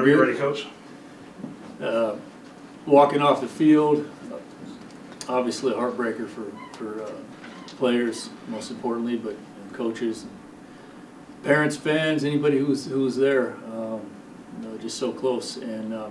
Whenever you're ready, Coach. Walking off the field, obviously a heartbreaker for players, most importantly, but coaches, parents, fans, anybody who was there. Just so close. And I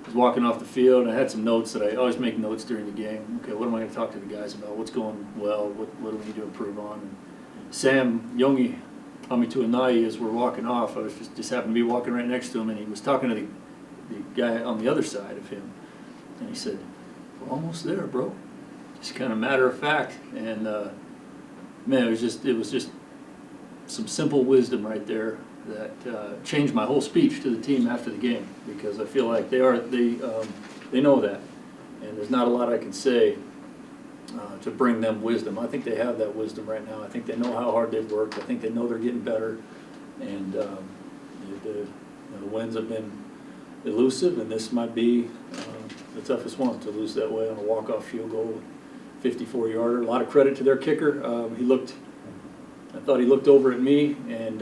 was walking off the field, and I had some notes that I always make notes during the game. Okay, what am I going to talk to the guys about? What's going well? What do we need to improve on? And Sam Youngie, Amitu Anai, as we're walking off, I was just happened to be walking right next to him, and he was talking to the guy on the other side of him, and he said, "We're almost there, bro." Just kind of matter of fact, and man, it was just some simple wisdom right there that changed my whole speech to the team after the game, because I feel like they know that, and there's not a lot I can say to bring them wisdom. I think they have that wisdom right now. I think they know how hard they've worked. I think they know they're getting better, and the wins have been elusive, and this might be the toughest one to lose that way on a walk-off field goal, 54-yarder. A lot of credit to their kicker. I thought he looked over at me and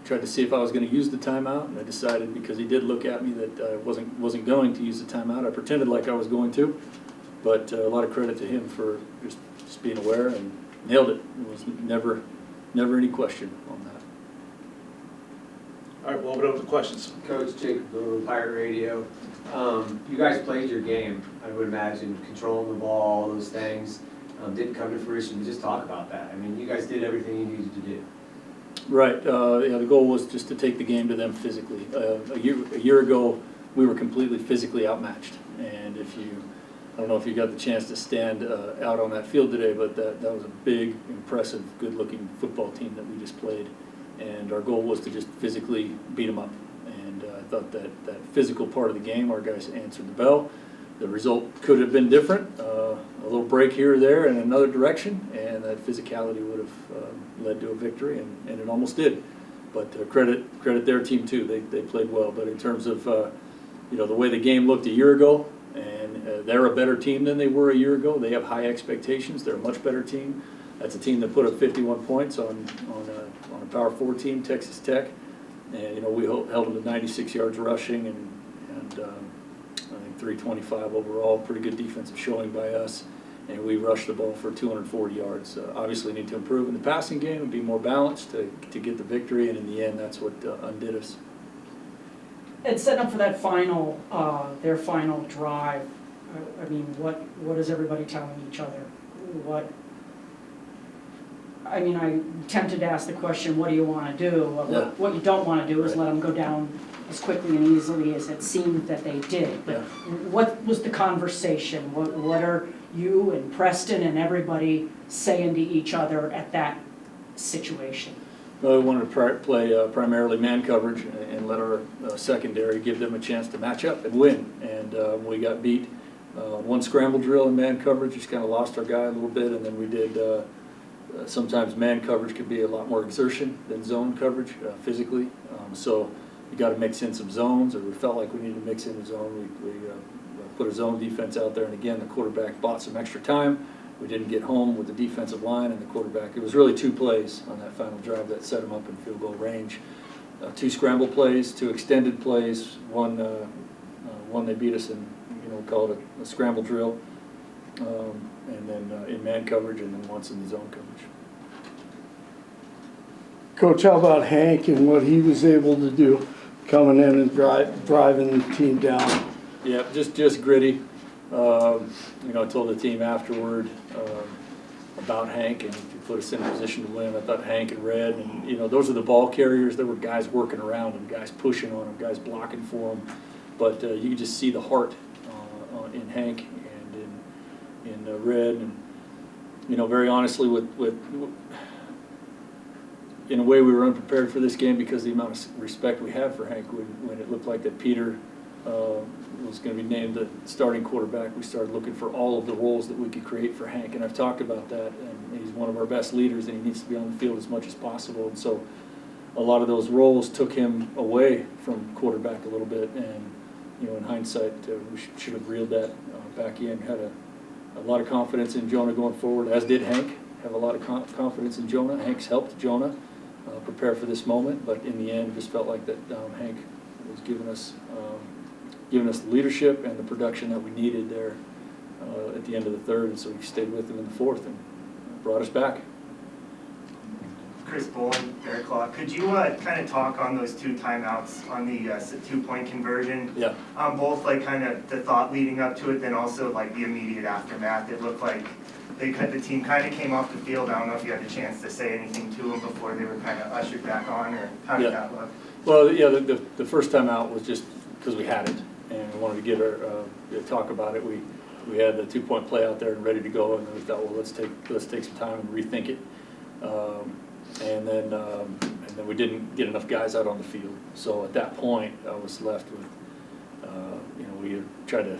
tried to see if I was going to use the timeout, and I decided, because he did look at me, that I wasn't going to use the timeout. I pretended like I was going to, but a lot of credit to him for just being aware, and nailed it. It was never any question on that. All right, we'll open it up to questions. Coach Jacob Gould, Pirate Radio. You guys played your game, I would imagine, controlling the ball, all those things. Didn't come to fruition. Just talk about that. I mean, you guys did everything you needed to do. Right. The goal was just to take the game to them physically. A year ago, we were completely physically outmatched. And I don't know if you got the chance to stand out on that field today, but that was a big, impressive, good-looking football team that we just played. And our goal was to just physically beat them up. And I thought that physical part of the game, our guys answered the bell. The result could have been different, a little break here or there in another direction, and that physicality would have led to a victory, and it almost did. But credit their team too. They played well. But in terms of the way the game looked a year ago, and they're a better team than they were a year ago. They have high expectations. They're a much better team. That's a team that put up 51 points on a Power 4 team, Texas Tech, and we held them to 96 yards rushing and I think 325 overall. Pretty good defensive showing by us, and we rushed the ball for 240 yards. Obviously need to improve in the passing game and be more balanced to get the victory, and in the end that's what undid us. And setting up for that their final drive, I mean, what is everybody telling each other? I'm tempted to ask the question, what do you want to do? What you don't want to do is let them go down as quickly and easily as it seemed that they did. But what was the conversation? What are you and Preston and everybody saying to each other at that situation? Well, we wanted to play primarily man coverage and let our secondary give them a chance to match up and win. And we got beat one scramble drill in man coverage, just kind of lost our guy a little bit, and then we did sometimes man coverage could be a lot more exertion than zone coverage physically. So you got to mix in some zones, or we felt like we needed to mix in a zone. We put a zone defense out there, and again, the quarterback bought some extra time. We didn't get home with the defensive line and the quarterback. It was really 2 plays on that final drive that set them up in field goal range. 2 scramble plays, 2 extended plays. One they beat us in, we call it a scramble drill, and then in man coverage, and then once in the zone coverage. Coach, how about Hank and what he was able to do coming in and driving the team down? Yeah, just gritty. I told the team afterward about Hank, and if you put us in a position to win, I thought Hank and Red, and those are the ball carriers. There were guys working around them, guys pushing on them, guys blocking for them, but you could just see the heart in Hank and in Red, and very honestly, in a way we were unprepared for this game because of the amount of respect we have for Hank. When it looked like that Peter was going to be named the starting quarterback, we started looking for all of the roles that we could create for Hank, and I've talked about that, and he's one of our best leaders, and he needs to be on the field as much as possible, and so a lot of those roles took him away from quarterback a little bit, and in hindsight we should have reeled that back in. Had a lot of confidence in Jonah going forward, as did Hank. Have a lot of confidence in Jonah. Hank's helped Jonah prepare for this moment, but in the end just felt like that Hank was giving us the leadership and the production that we needed there at the end of the third, and so we stayed with them in the fourth and brought us back. Chris Bowen, Bear Claw. Could you kind of talk on those 2 timeouts on the 2-point conversion? Yeah. Both like kind of the thought leading up to it, then also like the immediate aftermath. It looked like the team kind of came off the field. I don't know if you had a chance to say anything to them before they were kind of ushered back on, or how did that look? Well, yeah, the first time out was just because we had it, and we wanted to give talk about it. We had the 2-point play out there and ready to go, and we thought, well, let's take some time and rethink it. And then we didn't get enough guys out on the field. So at that point, I was left with, we tried to,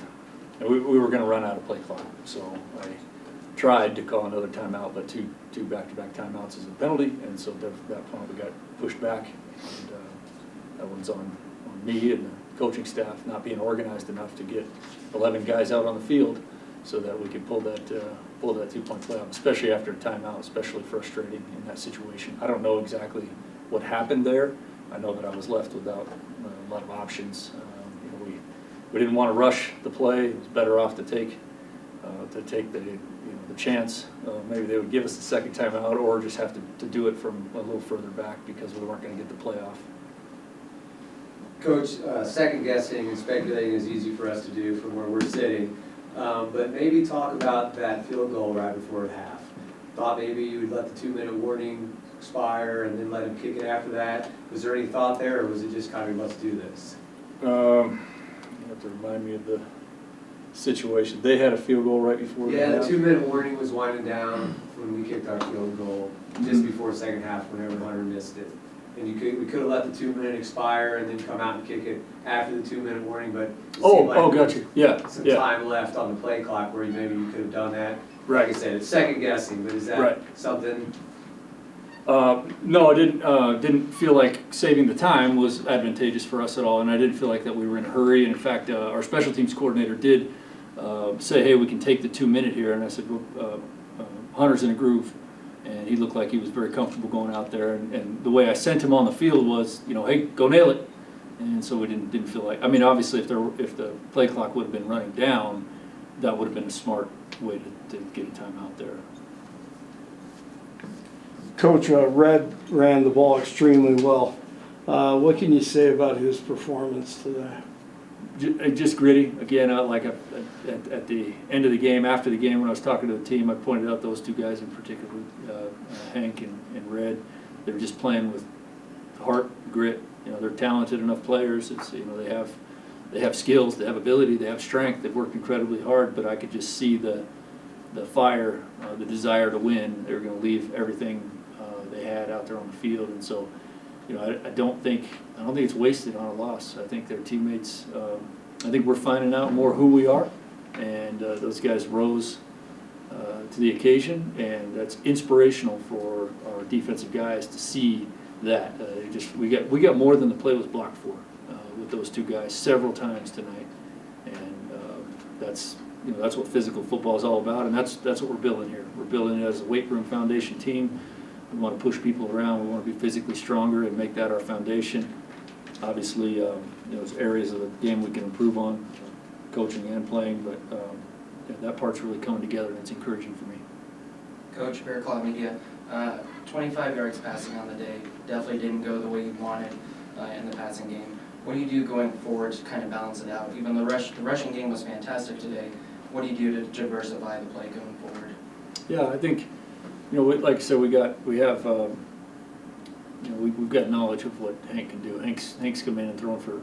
and we were going to run out of play clock. So I tried to call another timeout, but two back-to-back timeouts is a penalty, and so at that point we got pushed back. And that one's on me and the coaching staff not being organized enough to get 11 guys out on the field so that we could pull that 2-point play out, especially after a timeout, especially frustrating in that situation. I don't know exactly what happened there. I know that I was left without a lot of options. We didn't want to rush the play. It was better off to take the chance. Maybe they would give us the second timeout, or just have to do it from a little further back because we weren't going to get the play off. Coach, second guessing and speculating is easy for us to do from where we're sitting. But maybe talk about that field goal right before half. Thought maybe you would let the 2-minute warning expire and then let him kick it after that. Was there any thought there, or was it just kind of let's do this? You have to remind me of the situation. They had a field goal right before the half. The 2-minute warning was winding down when we kicked our field goal just before second half, whenever Hunter missed it. And we could have let the 2-minute expire and then come out and kick it after the 2-minute warning, but it seemed like there gotcha. Yeah, some yeah. time left on the play clock where maybe you could have done that. Right. Like I said, it's second guessing, but is that Right. something? No, I didn't feel like saving the time was advantageous for us at all, and I didn't feel like that we were in a hurry. And in fact, our special teams coordinator did say, hey, we can take the 2-minute here. And I said, well, Hunter's in a groove. And he looked like he was very comfortable going out there. And the way I sent him on the field was, hey, go nail it. And so we didn't feel like, I mean, obviously if the play clock would have been running down, that would have been a smart way to get a timeout there. Coach, Red ran the ball extremely well. What can you say about his performance today? Just gritty. Again, at the end of the game, after the game, when I was talking to the team, I pointed out those 2 guys in particular, Hank and Red. They were just playing with heart, grit. They're talented enough players. It's they have skills, they have ability, they have strength. They've worked incredibly hard, but I could just see the fire, the desire to win. They were going to leave everything they had out there on the field, and so. I don't think it's wasted on a loss. I think their teammates. I think we're finding out more who we are, and those guys rose to the occasion, and that's inspirational for our defensive guys to see that. We got more than the play was blocked for with those 2 guys several times tonight, and that's what physical football is all about, and that's what we're building here. We're building it as a weight room foundation team. We want to push people around. We want to be physically stronger and make that our foundation. Obviously, there's areas of the game we can improve on, coaching and playing, but that part's really coming together, and it's encouraging for me. Coach, Bear Claw Media, 25 yards passing on the day. Definitely didn't go the way you wanted in the passing game. What do you do going forward to kind of balance it out? Even the rushing game was fantastic today. What do you do to diversify the play going forward? Yeah, I think. Like I said, we've got knowledge of what Hank can do. Hank's come in and thrown for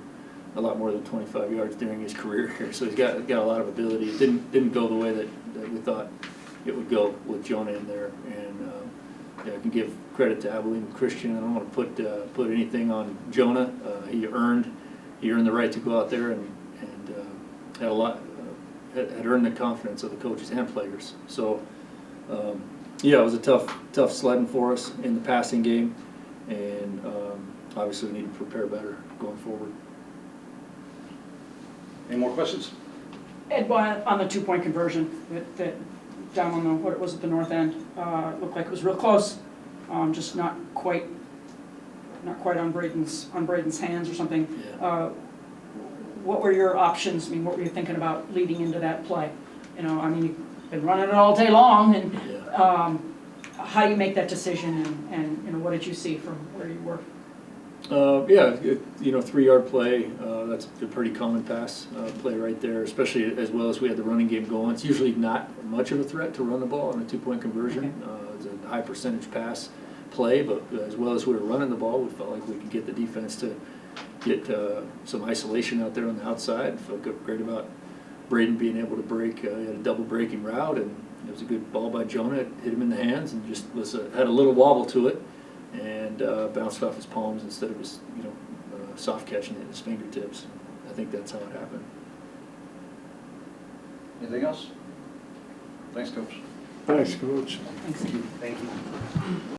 a lot more than 25 yards during his career here, so he's got a lot of ability. It didn't go the way that we thought it would go with Jonah in there, and I can give credit to Abilene Christian. I don't want to put anything on Jonah. He earned the right to go out there and had earned the confidence of the coaches and players. So. It was a tough sledding for us in the passing game, and obviously we need to prepare better going forward. Any more questions? Ed, on the 2-point conversion, that down on the north end, looked like it was real close, just not quite not quite on Braden's hands or something. Yeah. What were your options? I mean, what were you thinking about leading into that play? You know, I mean, you've been running it all day long, and Yeah. how do you make that decision, and, you know, what did you see from where you were? Yeah, you know, 3-yard play, that's a pretty common pass play right there, especially as well as we had the running game going. It's usually not much of a threat to run the ball on a 2-point conversion. It's a high percentage pass play, but as well as we were running the ball, we felt like we could get the defense to get some isolation out there on the outside. Felt great about Braden being able to break. He had a double breaking route, and it was a good ball by Jonah. It hit him in the hands and just had a little wobble to it, and bounced off his palms instead of his, you know, soft catch and hit his fingertips. I think that's how it happened. Anything else? Thanks, Coach. Thanks, Coach. Thanks. Thank you.